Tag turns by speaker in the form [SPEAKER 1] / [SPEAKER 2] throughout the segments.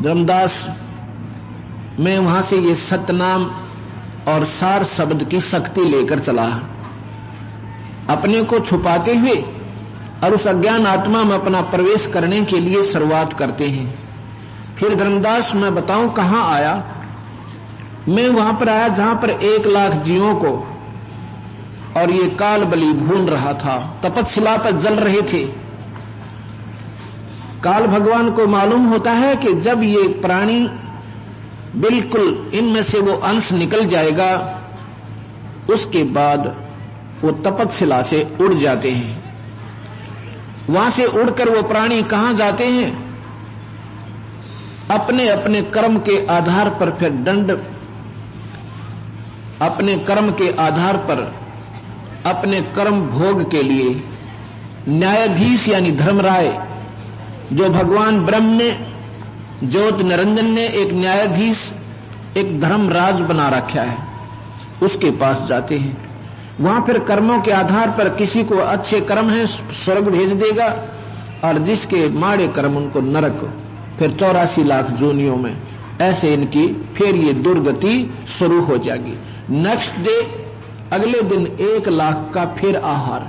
[SPEAKER 1] धर्मदास मैं वहां से ये सतनाम और सार शब्द की शक्ति लेकर चला, अपने को छुपाते हुए और उस अज्ञान आत्मा में अपना प्रवेश करने के लिए शुरुआत करते हैं। फिर धर्मदास मैं बताऊं कहां आया, मैं वहां पर आया जहां पर 1 लाख जीवों को और ये काल बलि भून रहा था, तपस्शिला पर जल रहे थे। काल भगवान को मालूम होता है कि जब ये प्राणी बिल्कुल इनमें से वो अंश निकल जाएगा, उसके बाद वो तपस्शिला से उड़ जाते हैं। वहां से उड़कर वो प्राणी कहां जाते हैं, अपने अपने कर्म के आधार पर फिर दंड, अपने कर्म के आधार पर अपने कर्म भोग के लिए न्यायाधीश यानी धर्मराय, जो भगवान ब्रह्म ने ज्योत निरंजन ने एक न्यायाधीश एक धर्मराज बना रखा है, उसके पास जाते हैं। वहां फिर कर्मों के आधार पर किसी को अच्छे कर्म है स्वर्ग भेज देगा और जिसके माड़े कर्म उनको नरक, फिर 84 लाख जोनियों में ऐसे इनकी फिर ये दुर्गति शुरू हो जाएगी। नेक्स्ट डे अगले दिन 1 लाख का फिर आहार,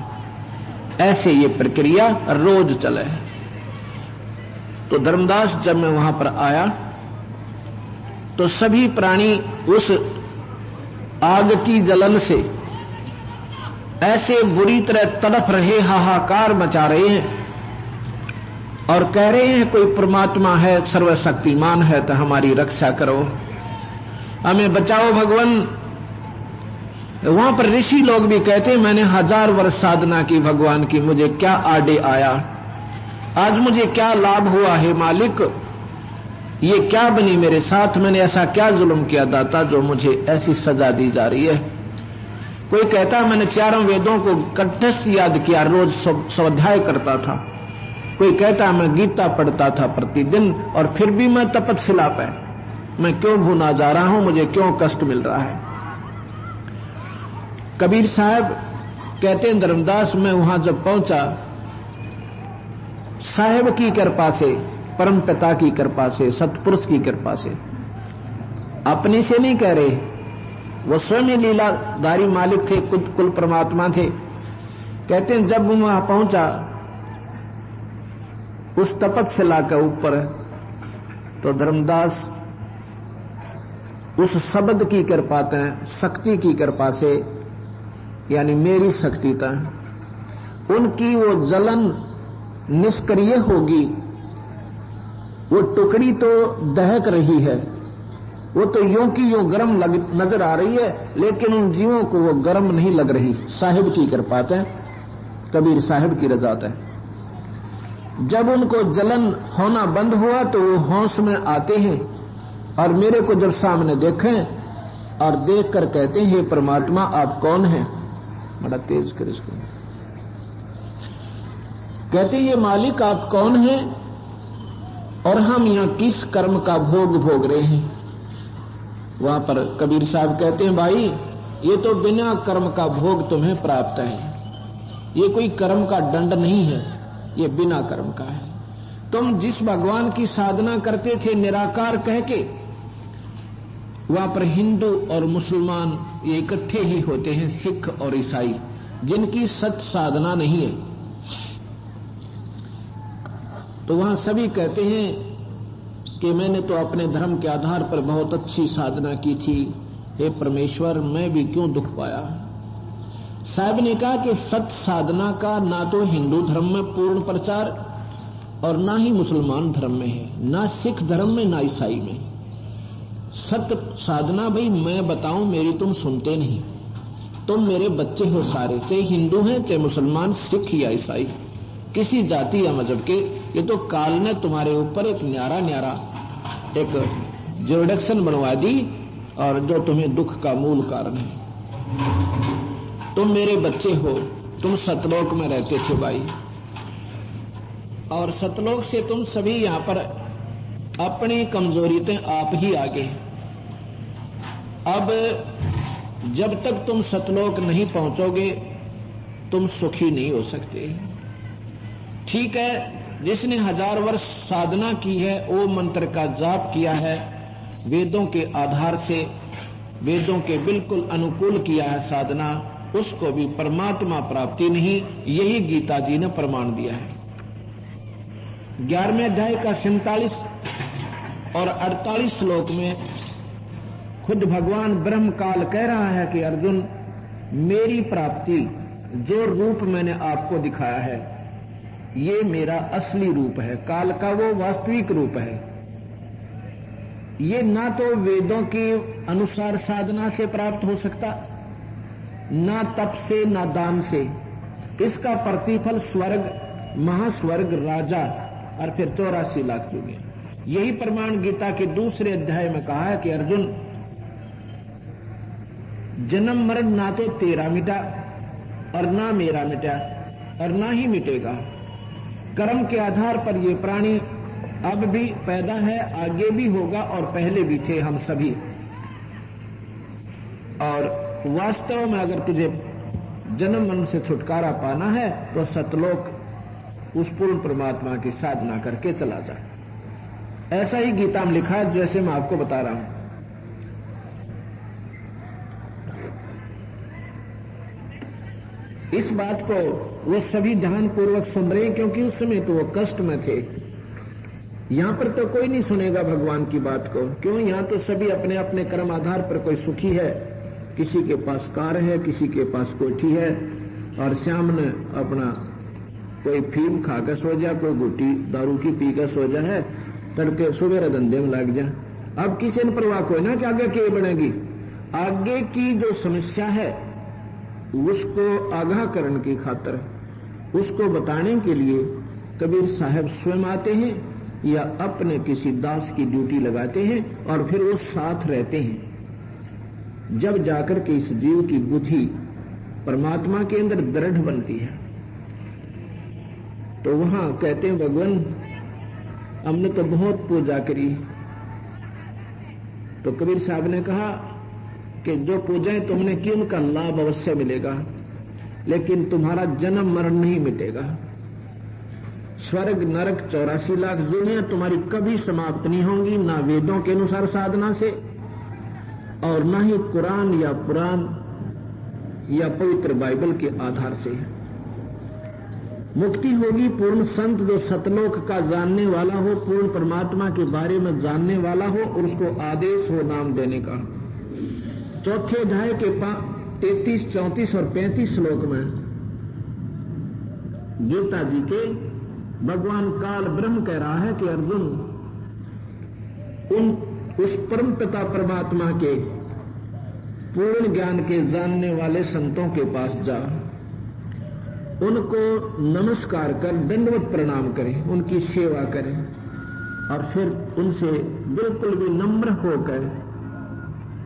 [SPEAKER 1] ऐसे ये प्रक्रिया रोज चले। तो धर्मदास जब मैं वहां पर आया तो सभी प्राणी उस आग की जलन से ऐसे बुरी तरह तड़प रहे, हाहाकार मचा रहे हैं और कह रहे हैं कोई परमात्मा है, सर्वशक्तिमान है तो हमारी रक्षा करो, हमें बचाओ भगवान। वहां पर ऋषि लोग भी कहते हैं मैंने 1000 वर्ष साधना की भगवान की, मुझे क्या आड़े आया, आज मुझे क्या लाभ हुआ है मालिक, ये क्या बनी मेरे साथ, मैंने ऐसा क्या जुल्म किया दाता जो मुझे ऐसी सजा दी जा रही है। कोई कहता मैंने 4 वेदों को कंठस्थ याद किया, रोज स्वाध्याय करता था। कोई कहता मैं गीता पढ़ता था प्रतिदिन और फिर भी मैं तपस्शिला पे, मैं क्यों भूना जा रहा हूं, मुझे क्यों कष्ट मिल रहा है। कबीर साहब कहते हैं धर्मदास मैं वहां जब पहुंचा, साहेब की कृपा से, परम पिता की कृपा से, सतपुरुष की कृपा से, अपने से नहीं कह रहे, वो स्वयं लीलाधारी मालिक थे, कुल परमात्मा थे। कहते हैं जब वहां पहुंचा उस तपस्शिला के ऊपर, तो धर्मदास उस शब्द की कृपा से, शक्ति की कृपा से, यानी मेरी शक्ति तक उनकी वो जलन निष्क्रिय होगी। वो टुकड़ी तो दहक रही है, वो तो यूं की यूं गर्म नजर आ रही है, लेकिन उन जीवों को वो गर्म नहीं लग रही। साहिब की कृपा है, कबीर साहिब की रजात है। जब उनको जलन होना बंद हुआ तो वो होश में आते हैं और मेरे को जब सामने देखें और देखकर कहते हैं हे परमात्मा आप कौन हैं। बड़ा तेज कर इसको। कहते ये मालिक आप कौन हैं और हम यहां किस कर्म का भोग भोग रहे हैं। वहां पर कबीर साहब कहते हैं भाई ये तो बिना कर्म का भोग तुम्हें प्राप्त है, ये कोई कर्म का दंड नहीं है, ये बिना कर्म का है। तुम जिस भगवान की साधना करते थे निराकार कह के, वहां पर हिंदू और मुसलमान ये इकट्ठे ही होते हैं, सिख और ईसाई, जिनकी सत साधना नहीं है। तो वहां सभी कहते हैं कि मैंने तो अपने धर्म के आधार पर बहुत अच्छी साधना की थी, हे परमेश्वर मैं भी क्यों दुख पाया। साहब ने कहा कि सत साधना का ना तो हिंदू धर्म में पूर्ण प्रचार और ना ही मुसलमान धर्म में है, ना सिख धर्म में ना ईसाई में। सत साधना भाई मैं बताऊं मेरी तुम सुनते नहीं, तुम मेरे बच्चे हो सारे, चाहे हिंदू हैं चाहे मुसलमान, सिख या ईसाई, किसी जाति या मजहब के। ये तो काल ने तुम्हारे ऊपर एक न्यारा न्यारा एक जुरिडिक्शन बनवा दी और जो तुम्हें दुख का मूल कारण है। तुम मेरे बच्चे हो, तुम सतलोक में रहते थे भाई, और सतलोक से तुम सभी यहां पर अपनी कमजोरी थे आप ही आगे। अब जब तक तुम सतलोक नहीं पहुंचोगे तुम सुखी नहीं हो सकते। ठीक है जिसने 1000 वर्ष साधना की है, ओम मंत्र का जाप किया है, वेदों के आधार से, वेदों के बिल्कुल अनुकूल किया है साधना, उसको भी परमात्मा प्राप्ति नहीं, यही गीता जी ने प्रमाण दिया है। 11वें अध्याय का 47 और 48 श्लोक में खुद भगवान ब्रह्म काल कह रहा है कि अर्जुन, मेरी प्राप्ति, जो रूप मैंने आपको दिखाया है, ये मेरा असली रूप है, काल का वो वास्तविक रूप है। ये ना तो वेदों के अनुसार साधना से प्राप्त हो सकता, ना तप से, ना दान से। इसका प्रतिफल स्वर्ग, महास्वर्ग, राजा और फिर 84 लाख दुनिया। यही प्रमाण गीता के 2 अध्याय में कहा है कि अर्जुन, जन्म मरण ना तो तेरा मिटा और ना मेरा मिटा और ना ही मिटेगा। कर्म के आधार पर ये प्राणी अब भी पैदा है, आगे भी होगा और पहले भी थे हम सभी। और वास्तव में अगर तुझे जन्म मरण से छुटकारा पाना है तो सतलोक उस पूर्ण परमात्मा की साधना करके चला जा। ऐसा ही गीता में लिखा है, जैसे मैं आपको बता रहा हूं। इस बात को वो सभी ध्यानपूर्वक सुन रहे हैं, क्योंकि उस समय तो वो कष्ट में थे। यहां पर तो कोई नहीं सुनेगा भगवान की बात को, क्यों? यहां तो सभी अपने अपने कर्म आधार पर, कोई सुखी है, किसी के पास कार है, किसी के पास कोठी है, और श्याम ने अपना कोई फीम खाकर सो जा, कोई गुटी दारू की पीकर सो जा है, तड़के सुबह धंधे में लग जा। अब किसी ने परवाह कोई ना कि आगे क्या बनेगी। आगे की जो समस्या है उसको आगाह करने की खातिर, उसको बताने के लिए कबीर साहब स्वयं आते हैं या अपने किसी दास की ड्यूटी लगाते हैं और फिर वो साथ रहते हैं। जब जाकर के इस जीव की बुद्धि परमात्मा के अंदर दृढ़ बनती है तो वहां कहते हैं, भगवान हमने तो बहुत पूजा करी। तो कबीर साहब ने कहा कि जो पूजाएं तुमने की उनका लाभ अवश्य मिलेगा, लेकिन तुम्हारा जन्म मरण नहीं मिटेगा। स्वर्ग नरक 84 लाख दुनिया तुम्हारी कभी समाप्त नहीं होंगी, ना वेदों के अनुसार साधना से और ना ही कुरान या पुराण या पवित्र बाइबल के आधार से। मुक्ति होगी पूर्ण संत जो सतलोक का जानने वाला हो, पूर्ण परमात्मा के बारे में जानने वाला हो और उसको आदेश हो नाम देने का। 4 अध्याय के 33, 34 और 35 श्लोक में गीता जी के भगवान काल ब्रह्म कह रहा है कि अर्जुन, उस परम पिता परमात्मा के पूर्ण ज्ञान के जानने वाले संतों के पास जा, उनको नमस्कार कर दंडवत प्रणाम करें, उनकी सेवा करें और फिर उनसे बिल्कुल भी नम्र होकर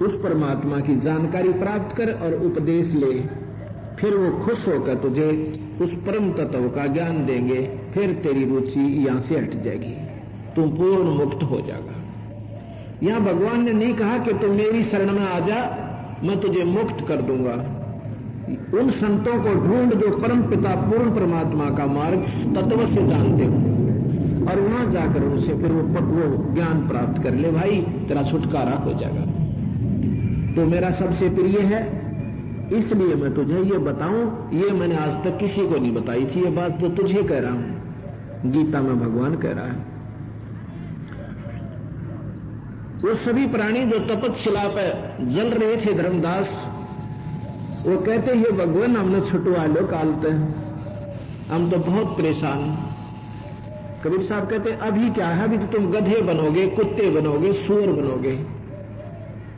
[SPEAKER 1] उस परमात्मा की जानकारी प्राप्त कर और उपदेश ले। फिर वो खुश होकर तुझे उस परम तत्व का ज्ञान देंगे, फिर तेरी रुचि यहां से हट जाएगी, तुम पूर्ण मुक्त हो जाएगा। यहां भगवान ने नहीं कहा कि तुम मेरी शरण में आ जा, मैं तुझे मुक्त कर दूंगा। उन संतों को ढूंढ जो परम पिता पूर्ण परमात्मा का मार्ग तत्व से जानते हो और वहां जाकर उनसे फिर वो ज्ञान प्राप्त कर ले, भाई तेरा छुटकारा हो जाएगा। तो मेरा सबसे प्रिय है, इसलिए मैं तुझे ये बताऊं, ये मैंने आज तक किसी को नहीं बताई थी, ये बात तो तुझे कह रहा हूं। गीता में भगवान कह रहा है। वो सभी प्राणी जो तपस्शिला पर जल रहे थे, धर्मदास, वो कहते हैं भगवान हमने छुटवा लो काल पे, हम तो बहुत परेशान। कबीर साहब कहते अभी क्या है, अभी तो तुम गधे बनोगे, कुत्ते बनोगे, सूअर बनोगे,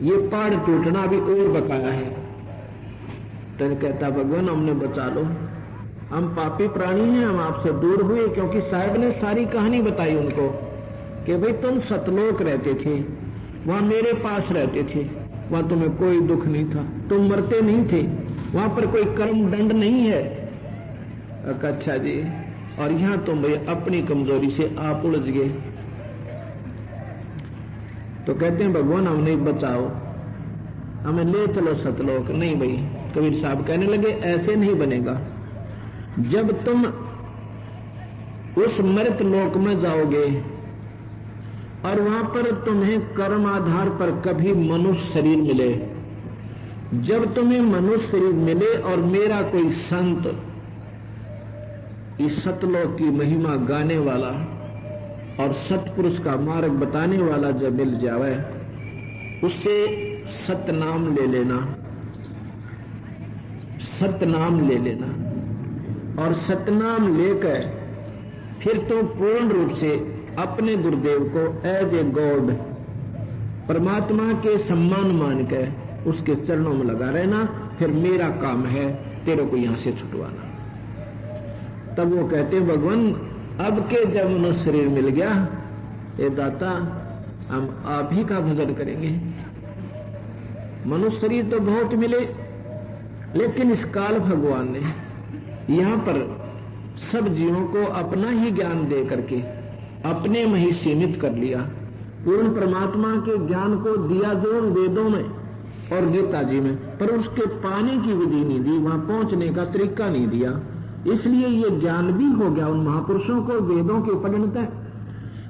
[SPEAKER 1] ये पाड़ टूटना भी और बकाया है। तो कहता भगवान हमने बचा लो, हम पापी प्राणी हैं, हम आपसे दूर हुए। क्योंकि साहब ने सारी कहानी बताई उनको कि भाई तुम सतलोक रहते थे, वहां मेरे पास रहते थे, वहां तुम्हें कोई दुख नहीं था, तुम मरते नहीं थे, वहां पर कोई कर्म दंड नहीं है। अच्छा जी, और यहां तुम भाई अपनी कमजोरी से आप उलझ गए। तो कहते हैं भगवान हमने बचाओ, हमें ले चलो सतलोक। नहीं भाई, कबीर साहब कहने लगे ऐसे नहीं बनेगा। जब तुम उस मृत लोक में जाओगे और वहां पर तुम्हें कर्म आधार पर कभी मनुष्य शरीर मिले। जब तुम्हें मनुष्य शरीर मिले और मेरा कोई संत इस सतलोक की महिमा गाने वाला और सतपुरुष का मार्ग बताने वाला जब मिल जावे, उससे सतनाम ले लेना, सतनाम ले लेना। और सतनाम लेकर फिर तो पूर्ण रूप से अपने गुरुदेव को एज ए गॉड परमात्मा के सम्मान मानकर उसके चरणों में लगा रहना। फिर मेरा काम है तेरे को यहां से छुटवाना। तब वो कहते भगवान अब के जब मनुष्य शरीर मिल गया, ये दाता हम आप ही का भजन करेंगे। मनुष्य शरीर तो बहुत मिले, लेकिन इस काल भगवान ने यहां पर सब जीवों को अपना ही ज्ञान दे करके अपने में ही सीमित कर लिया। पूर्ण परमात्मा के ज्ञान को दिया जरूर वेदों में और गीता जी में, पर उसके पाने की विधि नहीं दी, वहां पहुंचने का तरीका नहीं दिया। इसलिए ये ज्ञान भी हो गया उन महापुरुषों को वेदों के परिणत है।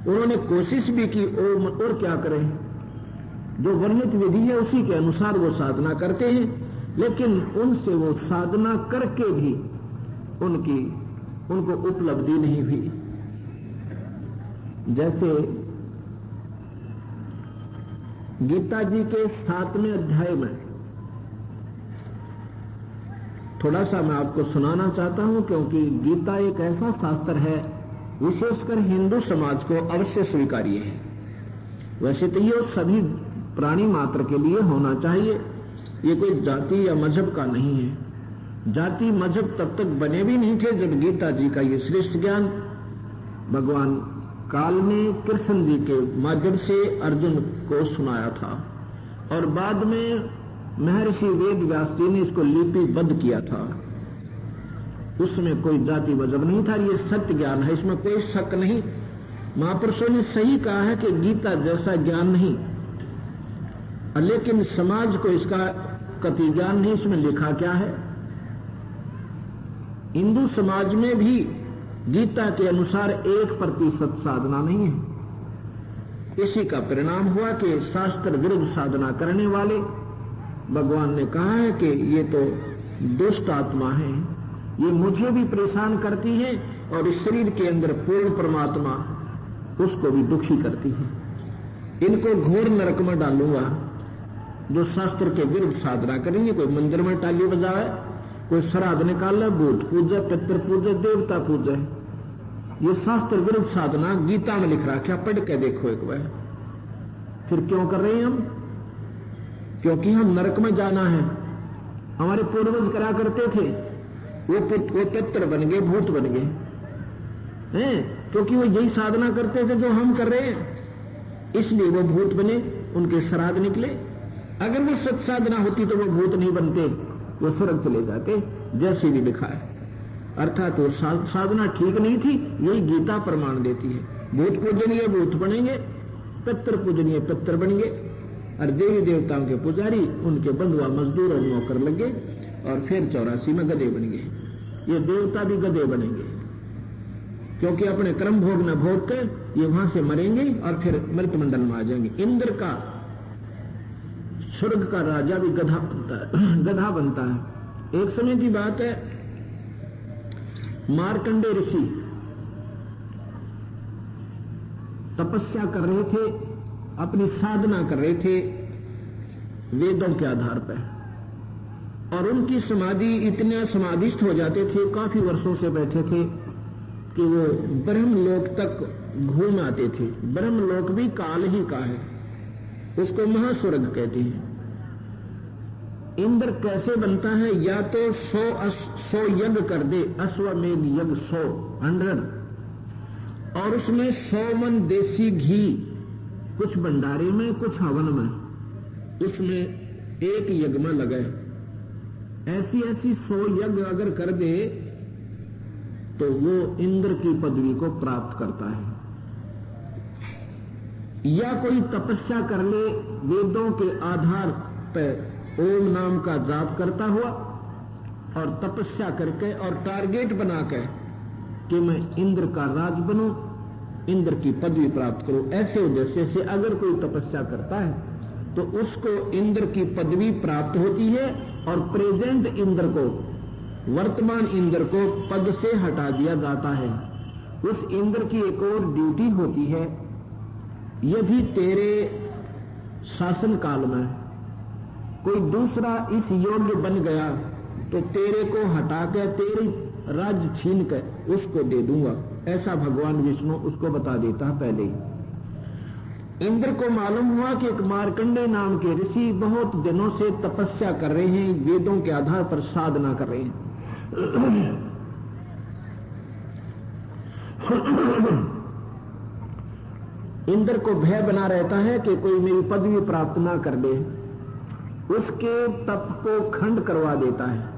[SPEAKER 1] उन्होंने कोशिश भी की और क्या करें, जो वर्णित विधि है उसी के अनुसार वो साधना करते हैं, लेकिन उनसे वो साधना करके भी उनको उपलब्धि नहीं हुई। जैसे गीता जी के 7वें अध्याय में थोड़ा सा मैं आपको सुनाना चाहता हूं, क्योंकि गीता एक ऐसा शास्त्र है विशेषकर हिंदू समाज को अवश्य स्वीकार्य है। वैसे तो ये सभी प्राणी मात्र के लिए होना चाहिए, ये कोई जाति या मजहब का नहीं है। जाति मजहब तब तक बने भी नहीं थे जब गीता जी का ये श्रेष्ठ ज्ञान भगवान काल ने कृष्ण जी के माध्यम से अर्जुन को सुनाया था, और बाद में महर्षि वेद व्यास जी ने इसको लिपिबद्ध किया था। उसमें कोई जाति मजहब नहीं था, ये सत्य ज्ञान है, इसमें कोई शक नहीं। महापुरुषों ने सही कहा है कि गीता जैसा ज्ञान नहीं, लेकिन समाज को इसका कति ज्ञान नहीं। इसमें लिखा क्या है, हिंदू समाज में भी गीता के अनुसार 1% साधना नहीं है। इसी का परिणाम हुआ कि शास्त्र विरुद्ध साधना करने वाले भगवान ने कहा है कि ये तो दुष्ट आत्मा है, ये मुझे भी परेशान करती है और इस शरीर के अंदर पूर्ण परमात्मा उसको भी दुखी करती है। इनको घोर नरक में डालूंगा जो शास्त्र के विरुद्ध साधना करेंगे। कोई मंदिर में ताली बजाए, कोई श्राद्ध निकाले, भूत पूजे, पितृ पूजे, देवता पूजे, ये शास्त्र विरुद्ध साधना गीता में लिख रखा, पढ़ के देखो एक बार। फिर क्यों कर रहे हैं हम? क्योंकि हम नरक में जाना है। हमारे पूर्वज करा करते थे, वो पितृ बन गए, भूत बन गए हैं, क्योंकि वो यही साधना करते थे जो हम कर रहे हैं, इसलिए वो भूत बने, उनके श्राद्ध निकले। अगर वो सत साधना होती तो वो भूत नहीं बनते, वो स्वर्ग चले जाते, जैसे भी लिखा है। अर्थात वो साधना ठीक नहीं थी, यही गीता प्रमाण देती है। भूत पूजनीय भूत बनेंगे, पितृ पूजनीय पितृ बनेंगे, और देवी देवताओं के पुजारी उनके बंधुआ मजदूर और नौकर लगे, और फिर 84 में गधे बन गए। ये देवता भी गधे बनेंगे, क्योंकि अपने कर्म भोग न भोग कर ये वहां से मरेंगे और फिर मृत मंडल में आ जाएंगे। इंद्र का स्वर्ग का राजा भी गधा बनता है। एक समय की बात है, मार्कंडे ऋषि तपस्या कर रहे थे, अपनी साधना कर रहे थे वेदों के आधार पर, और उनकी समाधि इतने समाधिस्थ हो जाते थे, काफी वर्षों से बैठे थे कि वो ब्रह्मलोक तक घूम आते थे। ब्रह्मलोक भी काल ही का है, उसको महास्वर्ग कहते हैं। इंद्र कैसे बनता है? या तो 100 यज्ञ कर दे, अश्वमेध यज्ञ 100 और उसमें 100 मन देसी घी, कुछ भंडारे में कुछ हवन में, उसमें एक यज्ञ में लगे। ऐसी 100 यज्ञ अगर कर दे तो वो इंद्र की पदवी को प्राप्त करता है। या कोई तपस्या कर ले, वेदों के आधार पर ओम नाम का जाप करता हुआ और तपस्या करके और टारगेट बनाकर कि मैं इंद्र का राज बनूं, इंद्र की पदवी प्राप्त करूं। ऐसे उद्देश्य से अगर कोई तपस्या करता है तो उसको इंद्र की पदवी प्राप्त होती है और प्रेजेंट इंद्र को, वर्तमान इंद्र को पद से हटा दिया जाता है। उस इंद्र की एक और ड्यूटी होती है, यदि तेरे शासन काल में कोई दूसरा इस योग्य बन गया तो तेरे को हटा कर तेरी राज्य छीन कर उसको दे दूंगा। ऐसा भगवान विष्णु उसको बता देता है पहले ही। इंद्र को मालूम हुआ कि एक मार्कंडेय नाम के ऋषि बहुत दिनों से तपस्या कर रहे हैं, वेदों के आधार पर साधना कर रहे हैं। इंद्र को भय बना रहता है कि कोई मेरी पदवी प्राप्त ना कर दे, उसके तप को खंड करवा देता है।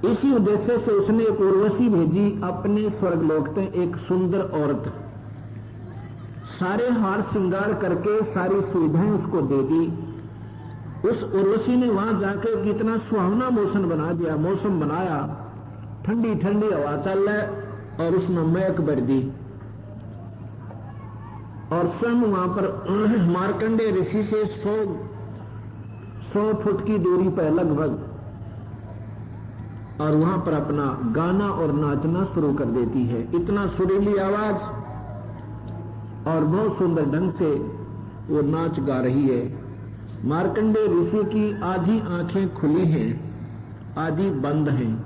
[SPEAKER 1] इसी उद्देश्य से उसने एक उर्वशी भेजी अपने स्वर्गलोक में, एक सुंदर औरत, सारे हार श्रृंगार करके सारी सुविधाएं उसको दे दी। उस उर्वशी ने वहां जाकर कितना सुहावना मौसम बनाया, ठंडी ठंडी हवा चल रही और उसमें महक भर दी। और स्वयं वहां पर मार्कंडेय ऋषि से 100 फुट की दूरी पर लगभग, और वहां पर अपना गाना और नाचना शुरू कर देती है। इतना सुरीली आवाज और बहुत सुंदर ढंग से वो नाच गा रही है। मार्कंडेय ऋषि की आधी आंखें खुली हैं, आधी बंद हैं।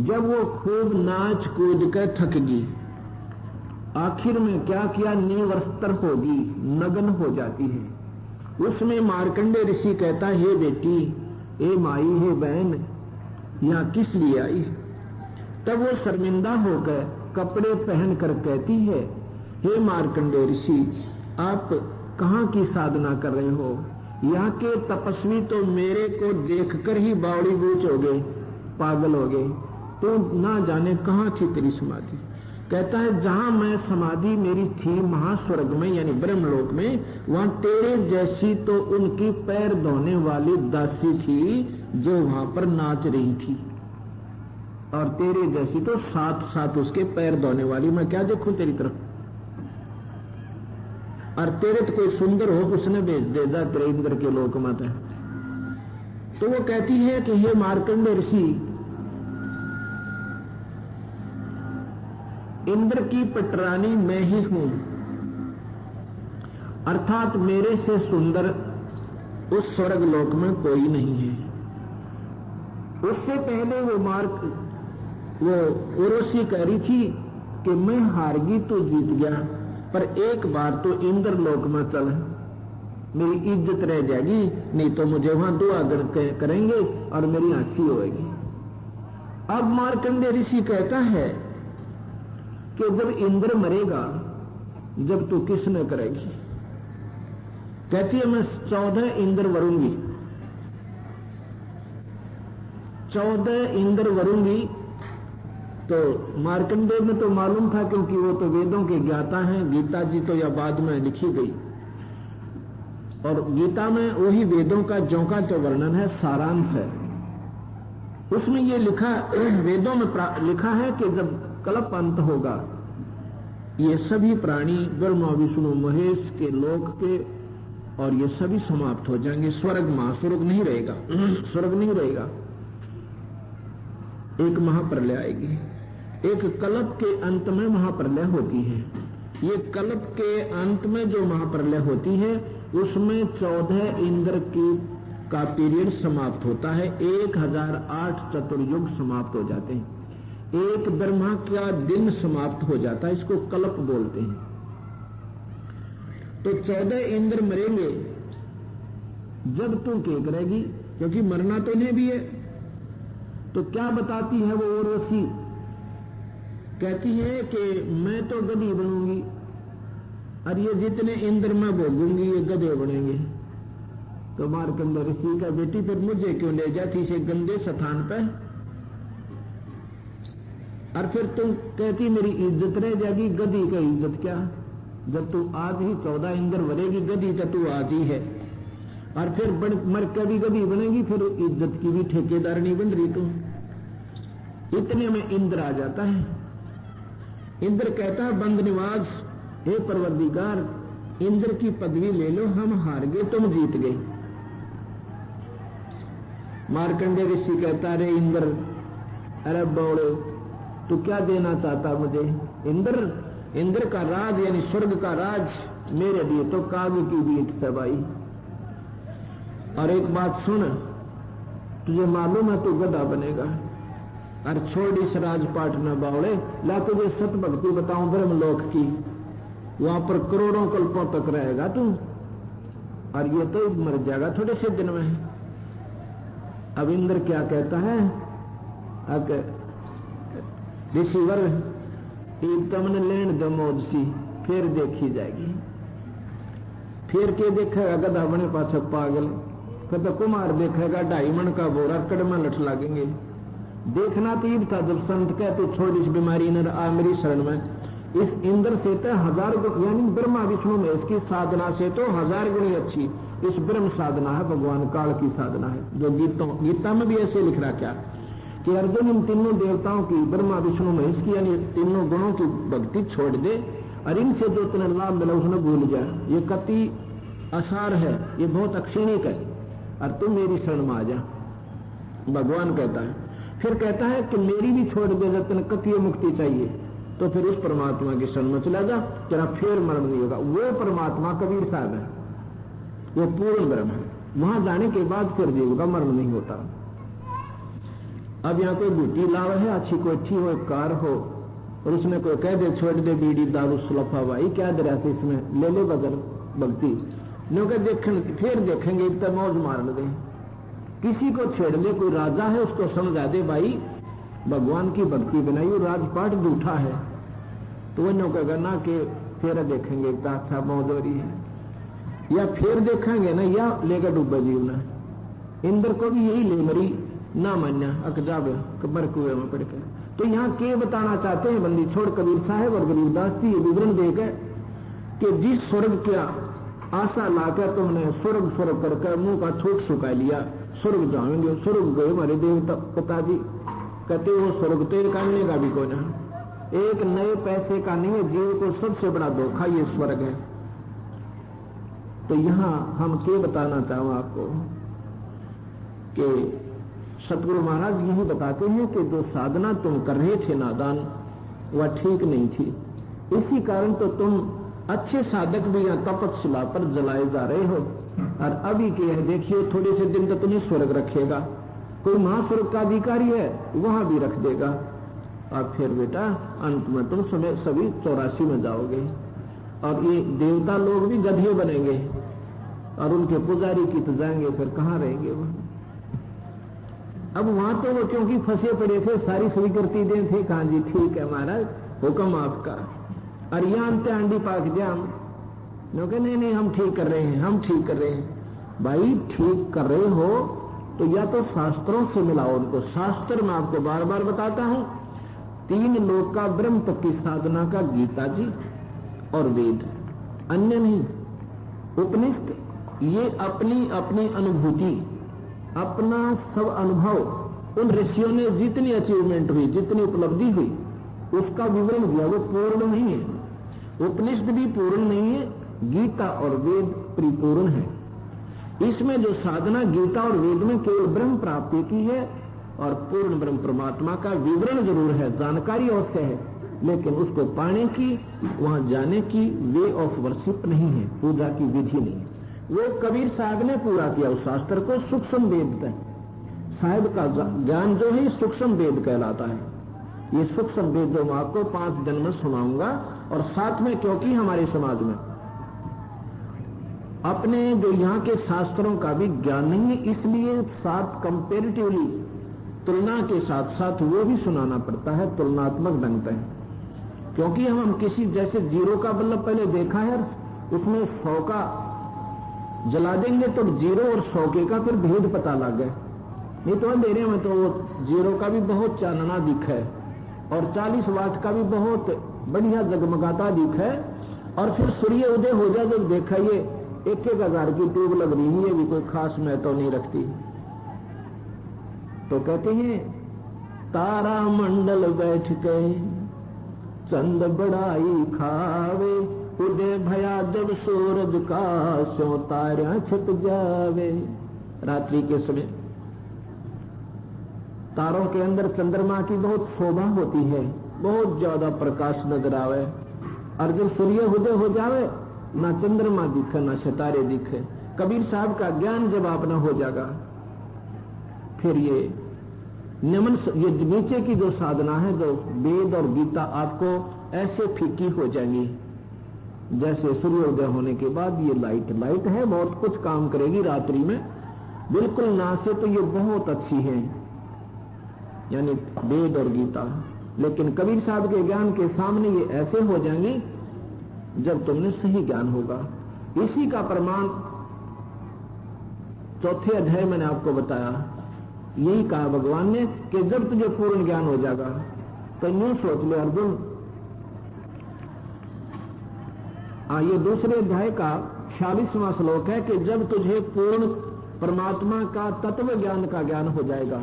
[SPEAKER 1] जब वो खूब नाच कूद कर थक गई, आखिर में क्या किया, निवस्त्र होगी, नग्न हो जाती है। उसमें मार्कंडेय ऋषि कहता है, हे बेटी, हे माई, हे बहन, यहां किस लिए आई? तब वो शर्मिंदा होकर कपड़े पहनकर कहती है, हे मार्कंडेय ऋषि, आप कहां की साधना कर रहे हो? यहां के तपस्वी तो मेरे को देखकर ही बावड़ी बूच हो गए, पागल हो गए। तो ना जाने कहां थी तेरी समाधि। कहता है, जहां मैं समाधि मेरी थी महास्वर्ग में यानी ब्रह्मलोक में, वहां तेरे जैसी तो उनकी पैर धोने वाली दासी थी जो वहां पर नाच रही थी, और तेरे जैसी तो साथ साथ उसके पैर धोने वाली। मैं क्या देखूं तेरी तरफ? और तेरे तो कोई सुंदर हो उसने भेज देगा तेरे इंद्र के लोक मत है। तो वो कहती है कि हे मार्कंडेय ऋषि, इंद्र की पटरानी मैं ही हूं, अर्थात मेरे से सुंदर उस स्वर्ग लोक में कोई नहीं है। उससे पहले वो उर्वशी कह रही थी कि मैं हारगी तो जीत गया, पर एक बार तो इंद्र लोक में चल, मेरी इज्जत रह जाएगी, नहीं तो मुझे वहां दुआ करेंगे और मेरी हंसी होगी। अब मार्कंडेय ऋषि कहता है कि जब इंद्र मरेगा, जब तू किसने करेगी? कहती है, मैं 14 इंद्र वरूंगी, 14 इंद्र वरूंगी। तो मार्कंडेय में तो मालूम था, क्योंकि वो तो वेदों के ज्ञाता हैं, गीता जी तो या बाद में लिखी गई, और गीता में वही वेदों का ज्यों का तो वर्णन है, सारांश है। उसमें ये लिखा, वेदों में लिखा है कि जब कल्प अंत होगा, ये सभी प्राणी ब्रह्मा विष्णु महेश के लोक के, और ये सभी समाप्त हो जाएंगे। स्वर्ग महास्वर्ग नहीं रहेगा, स्वर्ग नहीं रहेगा। एक महाप्रलय आएगी। एक कल्प के अंत में महाप्रलय होती है। ये कल्प के अंत में जो महाप्रलय होती है, उसमें 14 इंद्र का पीरियड समाप्त होता है। 1008 चतुर्युग समाप्त हो जाते हैं। एक ब्रह्मा का दिन समाप्त हो जाता है, इसको कल्प बोलते हैं। तो 14 इंद्र मरेंगे, जब तू क्या करेगी? क्योंकि मरना तो नहीं भी है। तो क्या बताती है वो उर्वशी? कहती है कि मैं तो गधी बनूंगी, और ये जितने इंद्र मैं भोगूंगी ये गधे बनेंगे। तो मार्कंडेय ऋषि का, बेटी फिर मुझे क्यों ले जाती इसे गंदे स्थान पे? और फिर तुम कहती मेरी इज्जत रह जाएगी। गधी का इज्जत क्या, जब तू आज ही 14 इंद्र भरेगी, गधी तो तू आज ही है, और फिर मर के भी गधी बनेगी, फिर इज्जत की भी ठेकेदार नहीं बन रही तुम। इतने में इंद्र आ जाता है। इंद्र कहता है बंद निवास, हे परवरदिगार, इंद्र की पदवी ले लो, हम हार गए, तुम जीत गए। मार्कंडेय ऋषि कहता, अरे इंद्र, अरे बौड़े, तू क्या देना चाहता मुझे? इंद्र का राज यानी स्वर्ग का राज मेरे लिए तो काव्य की बीट से भाई। और एक बात सुन, तुझे मालूम है तू गधा बनेगा, और छोड़ इस राजपाट न बावड़े, ला तुझे सत भक्ति बताऊं ब्रह्मलोक की, वहां पर करोड़ों कल्पों तक रहेगा तू, और ये तो मर जाएगा थोड़े से दिन में। अब इंद्र क्या कहता है, ऋषिवर तुमने लेन दो मौज सी, फिर देखी जाएगी। फिर के देखेगा गधा बने पाछक पागल, फिर तो कुमार देखेगा 2.5 मन का बोरा, कड़मा लठ लागेंगे। देखना तो ईब था जब संत कहते छोड़ इस बीमारी न आ मेरी शरण में। इस इंद्र से तो 1000 गुण, यानी ब्रह्मा विष्णु में इसकी साधना से तो 1000 गुणी अच्छी इस ब्रह्म साधना है, भगवान काल की साधना है। जो गीता में भी ऐसे लिख रहा क्या कि अर्जुन इन तीनों देवताओं की, ब्रह्मा विष्णु महेश की, यानी तीनों गुणों की भक्ति छोड़ दे और इनसे जो तुम्हें लाभ मिला उसने भूल जाए। ये कति असार है, ये बहुत अक्षीणिक है, और तुम मेरी शरण में आ जा, भगवान कहता है। फिर कहता है कि मेरी भी छोड़ दे, जब तुम्हें कति मुक्ति चाहिए तो फिर उस परमात्मा की शरण में चला जा, तेरा फिर मरण नहीं होगा। वो परमात्मा कबीर साहब है, वो पूर्ण ब्रह्म है, वहां जाने के बाद फिर जीव का मरण नहीं होता। अब यहां कोई बूटी लाव है, अच्छी कोठी हो, कार हो, और उसमें कोई कह दे छोड़ दे बीड़ी दारू सुलफा, भाई क्या दे रहा इसमें, ले ले बगल भक्ति लोग फिर देखेंगे इतना मौज मार दे। किसी को छेड़ ले, कोई राजा है उसको समझा दे भाई भगवान की भक्ति बनाई, वो राजपाट झूठा है, तो वो नो कहेगा ना कि फिर देखेंगे इतना अच्छा मौज हो रही है, या फिर देखेंगे ना, या लेकर डूबा जीवना। इंद्र को भी यही ले मरी ना मान्या अकजाब कबर कुएं में पड़ के। तो यहां के बताना चाहते हैं बंदी छोड़ कबीर साहब और गरीबदास जी ये विवरण देकर कि जिस स्वर्ग क्या आशा लाकर तुमने स्वर्ग स्वर्ग करके मुंह का थूक सुखा लिया, स्वर्ग जाएंगे, स्वर्ग गए हमारे देवता पिताजी कहते वो स्वर्ग तो एक आने का भी कोई ना, एक नए पैसे का नहीं है, जीव को सबसे बड़ा धोखा ये स्वर्ग है। तो यहां हम क्या बताना चाहूं आपको कि सतगुरु महाराज यही बताते हैं कि जो साधना तुम कर रहे थे नादान, वह ठीक नहीं थी, इसी कारण तो तुम अच्छे साधक भी यहां तपस्या पर जलाए जा रहे हो। और अभी के देखिए थोड़े से दिन तो तुम्हें स्वर्ग रखेगा, कोई महास्वर्ग का अधिकारी है वहां भी रख देगा, और फिर बेटा अंत में तुम सभी 84 में जाओगे, और ये देवता लोग भी गधे बनेंगे, और उनके पुजारी की तो जाएंगे, फिर कहां रहेंगे वो। अब वहां तो वो क्योंकि फंसे पड़े थे, सारी स्वीकृति दे थे, कहा जी ठीक है महाराज हुक्म आपका, और यहां आंडी पाक जाम लोग नहीं हम ठीक कर रहे हैं, हम ठीक कर रहे हैं। भाई ठीक कर रहे हो तो या तो शास्त्रों से मिलाओ उनको। शास्त्र में आपको बार बार बताता हूं, 3 लोक का ब्रह्म तक की साधना का गीता जी और वेद, अन्य नहीं। उपनिषद ये अपनी अपनी अनुभूति, अपना सब अनुभव, उन ऋषियों ने जितनी अचीवमेंट हुई, जितनी उपलब्धि हुई, उसका विवरण दिया, वो पूर्ण नहीं है। उपनिषद भी पूर्ण नहीं है, गीता और वेद परिपूर्ण है। इसमें जो साधना गीता और वेद में केवल ब्रह्म प्राप्ति की है, और पूर्ण ब्रह्म परमात्मा का विवरण जरूर है, जानकारी अवश्य है, लेकिन उसको पाने की, वहां जाने की वे ऑफ वर्शिप नहीं है, पूजा की विधि नहीं है। वो कबीर साहब ने पूरा किया उस शास्त्र को, सूक्ष्म वेद है। साहिब का ज्ञान जो है सूक्ष्म वेद कहलाता है। ये सूक्ष्म वेद जो मैं आपको 5 दिन में सुनाऊंगा, और साथ में क्योंकि हमारे समाज में अपने जो यहाँ के शास्त्रों का भी ज्ञान नहीं है, इसलिए साथ कंपेरेटिवली तुलना के साथ साथ वो भी सुनाना पड़ता है, तुलनात्मक ढंग से। क्योंकि हम किसी जैसे 0 का बल्ब पहले देखा है, उसमें 100 का जला देंगे तो 0 और 100 का फिर भेद पता लग गया। नहीं तो अंधेरे में तो वो 0 का भी बहुत चानना दिख है, और 40 वाट का भी बहुत बढ़िया जगमगाता दिख है, और फिर सूर्य उदय हो जाए जब देखा ये 1,000 की ट्यूब लग रही है, ये भी कोई खास महत्व नहीं रखती। तो कहते हैं तारा मंडल बैठ गए, चंद बड़ाई खावे, उदय भया जब सूरज का, स्यों तारा छिप जावे। रात्रि के समय तारों के अंदर चंद्रमा की बहुत शोभा होती है, बहुत ज्यादा प्रकाश नजर आवे, और जब सूर्य उदय हो जावे ना चंद्रमा दिखे ना सितारे दिखे। कबीर साहब का ज्ञान जब अपना हो जाएगा, फिर ये नमन, ये नीचे की जो साधना है, जो वेद और गीता आपको ऐसे फीकी हो जाएंगी जैसे सूर्योदय होने के बाद ये लाइट है, बहुत कुछ काम करेगी रात्रि में, बिल्कुल ना से तो ये बहुत अच्छी है, यानी वेद और गीता। लेकिन कबीर साहब के ज्ञान के सामने ये ऐसे हो जाएंगे जब तुमने सही ज्ञान होगा। इसी का प्रमाण चौथे अध्याय मैंने आपको बताया, यही कहा भगवान ने कि जब तुझे पूर्ण ज्ञान हो जाएगा तो यूं सोच ले अर्जुन। ये दूसरे अध्याय का 46वां श्लोक है कि जब तुझे पूर्ण परमात्मा का तत्व ज्ञान का ज्ञान हो जाएगा,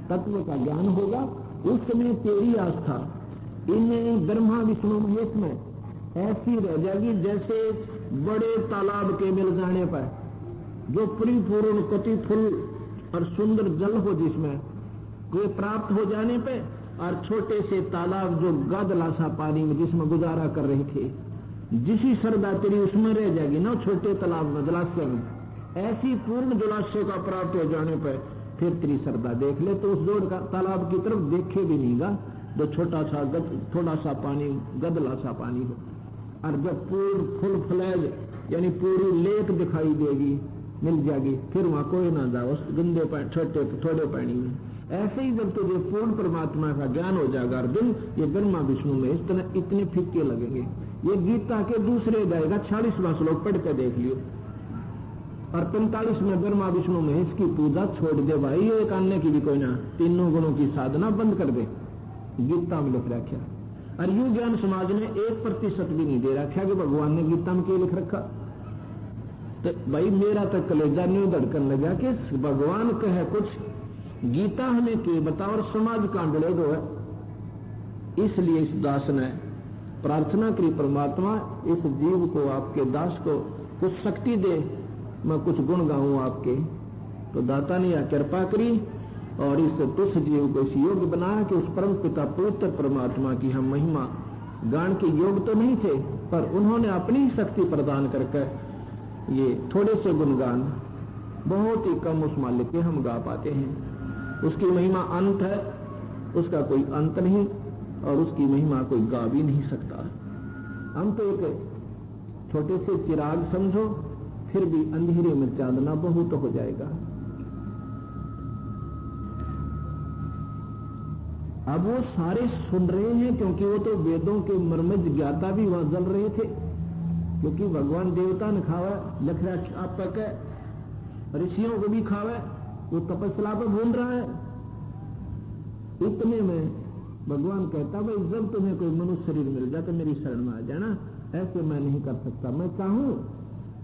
[SPEAKER 1] तत्व का ज्ञान होगा, उस समय तेरी आस्था इन ब्रह्मा विष्णु महेश में ऐसी रह जाएगी जैसे बड़े तालाब के मिल जाने पर जो परिपूर्ण कटिफुल और सुंदर जल हो, जिसमें वे प्राप्त हो जाने पे, और छोटे से तालाब जो गदला सा पानी में जिसमें गुजारा कर रहे थे, जिसी श्रद्धा तेरी उसमें रह जाएगी ना, छोटे तालाब में, जलाशय में, ऐसी पूर्ण जलाशय का प्राप्त हो जाने पर फिर तेरी श्रद्धा देख ले तो उस जोड़ का तालाब की तरफ देखे भी नहींगा, जो छोटा सा थोड़ा सा पानी, गदला सा पानी हो। और जब पूर्ण फुल फ्लैज यानी पूरी लेक दिखाई देगी, मिल जाएगी, फिर वहां कोई ना जाओ उस गंदे छोटे थोड़े पानी में। ऐसे ही जब तुझे पूर्ण परमात्मा का ज्ञान हो जाएगा अर्जुन, ये ब्रह्मा विष्णु में इस तरह इतने फीके लगेंगे। ये गीता के दूसरे अध्याय का 46वां श्लोक पढ़ के देख लियो। और 45 में ब्रह्मा विष्णु में इसकी पूजा छोड़ दे भाई, ये एक अन्य की भी कोई ना, तीनों गुणों की साधना बंद कर दे, गीता में लिख रखा। और यूं ज्ञान समाज ने 1% भी नहीं दे रखा कि भगवान ने गीता में क्या लिख रखा। तो भाई मेरा तो कलेजा न्यू धड़कन लगा कि भगवान कहे कुछ, गीता हमें के बताओ और समाज कांडले दो है। इसलिए इस दास ने प्रार्थना करी, परमात्मा इस जीव को, आपके दास को कुछ शक्ति दे, मैं कुछ गुण गाऊं आपके। तो दाता ने यह कृपा करी और इस तुच्छ जीव को इस योग्य बनाया कि उस परम पिता पवित्र परमात्मा की हम महिमा गान के योग तो नहीं थे, पर उन्होंने अपनी ही शक्ति प्रदान करके ये थोड़े से गुणगान बहुत ही कम उस मालिक के हम गा पाते हैं। उसकी महिमा अनंत है, उसका कोई अंत नहीं, और उसकी महिमा कोई गा भी नहीं सकता। हम तो एक छोटे से चिराग समझो, फिर भी अंधेरे में चांदना बहुत हो जाएगा। अब वो सारे सुन रहे हैं क्योंकि वो तो वेदों के मर्म ज्ञाता भी वहां जल रहे थे, क्योंकि भगवान देवता ने खावा, लखरा आप पके ऋषियों को भी खावे, वो तपस्या पर भूल रहा है। इतने में भगवान कहता भाई जब तुम्हें कोई मनुष्य शरीर मिल जाए तो मेरी शरण में आ जाना, ऐसे मैं नहीं कर सकता। मैं चाहूं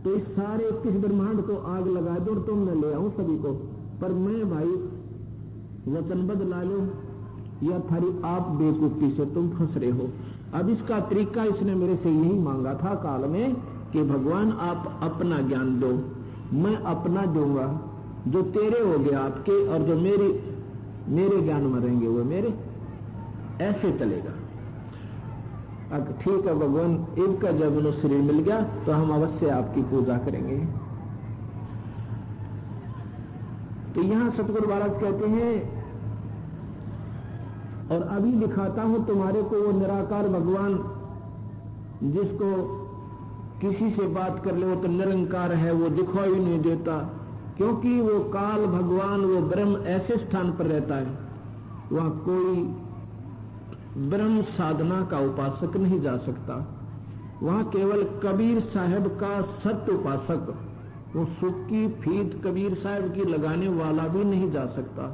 [SPEAKER 1] तो इस सारे 21 ब्रह्मांड को आग लगा दो और तुम मैं ले आऊं सभी को, पर मैं भाई वचनबद्ध ला लो या थारी आप बेकूफी से तुम फंस रहे हो। अब इसका तरीका इसने मेरे से यही मांगा था काल में कि भगवान आप अपना ज्ञान दो, मैं अपना दूंगा, जो तेरे हो गए आपके और जो मेरे ज्ञान में रहेंगे वो मेरे, ऐसे चलेगा। ठीक है भगवान, इनका जब मनुष्य शरीर मिल गया तो हम अवश्य आपकी पूजा करेंगे। तो यहां सतगुरु महाराज कहते हैं, और अभी दिखाता हूं तुम्हारे को वो निराकार भगवान जिसको किसी से बात कर ले वो तो निरंकार है, वो दिखाई नहीं देता, क्योंकि वो काल भगवान, वो ब्रह्म ऐसे स्थान पर रहता है वहां कोई ब्रह्म साधना का उपासक नहीं जा सकता। वहां केवल कबीर साहब का सत्य उपासक, वो सुक्की फीत कबीर साहब की लगाने वाला भी नहीं जा सकता।